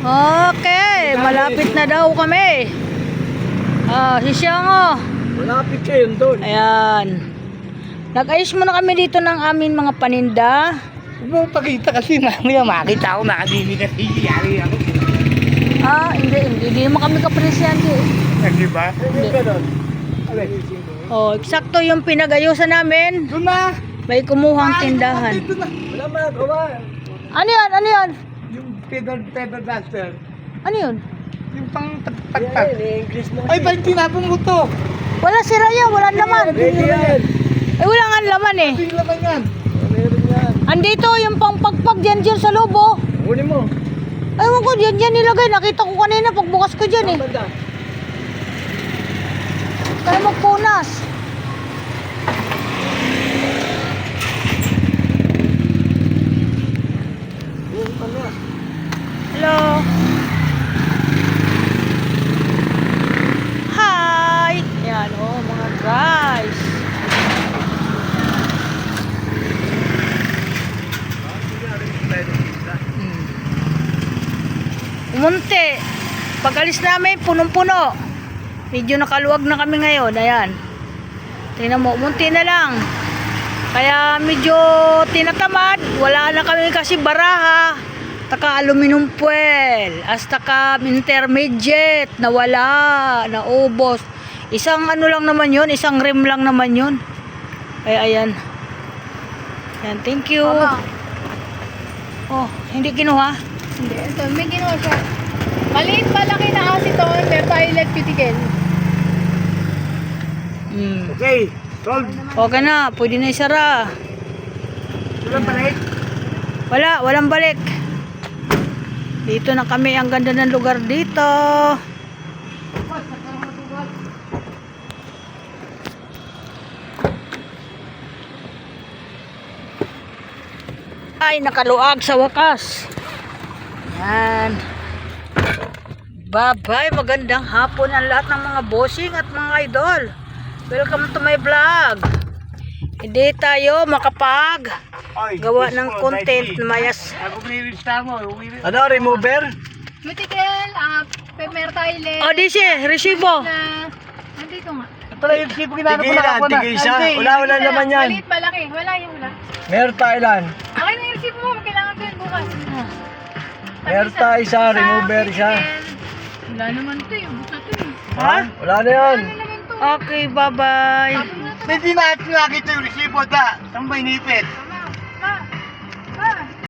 Okay, malapit na daw kami. Si Siango. Malapit kayo doon. Ayan. Nag-ayos muna kami dito ng amin mga paninda. Huwag mo pakita kasi mamaya makita ako nakadini na yari ako. Hindi naman kami kapresyante. Hindi ba? Hindi ba doon? Eksakto yung pinag-ayusan namin. Doon na! May kumuhang tindahan. Wala magagawa. Ano yan? Ano yan? Yung pedal duster. Ano yun? Yung pang tagtag. Ay, ba't tinapon mo to? Wala sira yan, wala laman. Ready yan. Wala nga laman eh. Ito yung laman yan. Meron yan. Andito yung pangpagpag dyan sa lobo. Kunin mo. Ewan ko, dyan nilagay. Nakita ko kanina pagbukas ko dyan eh. Kaya magpunas. Hello. Hi. Yan mga guys. Umunti. Pag alis namin, punong-puno. Medyo nakaluwag na kami ngayon. Ayan. Tingnan mo, umunti na lang. Kaya medyo tinatamad. Wala na kami kasi baraha. Taka aluminum foil. Hasta ka intermediate. Nawala. Naubos. Isang ano lang naman yun. Isang rim lang naman yun. Kaya ayan. Ayan, thank you. Mama. Oh, hindi kinuha? Hindi, ito, may ginawa siya. Maliit malaki na acetone, methyl cuticle. Okay, solve. Okay na, pwede na isara. Walang balik. Walang balik. Dito na kami, ang ganda ng lugar dito. Ay, nakaluag sa wakas. Yan. Bye-bye, magandang hapon ang lahat ng mga bossing at mga idol. Welcome to my vlog. Hindi tayo makapag gawa ng content na mayas. Ano, remover? Cuticle, methyl. Di siya, resibo. Nandito nga. Ito lang yung sipo ginagawa ko na. Tigil isa. Wala naman yan. Maliit malaki, wala yung wala. Meron Thailand. Okay na yung resibo mo, kailangan ko yun bukas. Meron tayo isa, remover isa. Wala naman to yung bukas to eh. Ha? Wala na yan. Ano naman to? Okay, bye-bye. Hindi natin nakita yung resibo da. Saan ba inipit?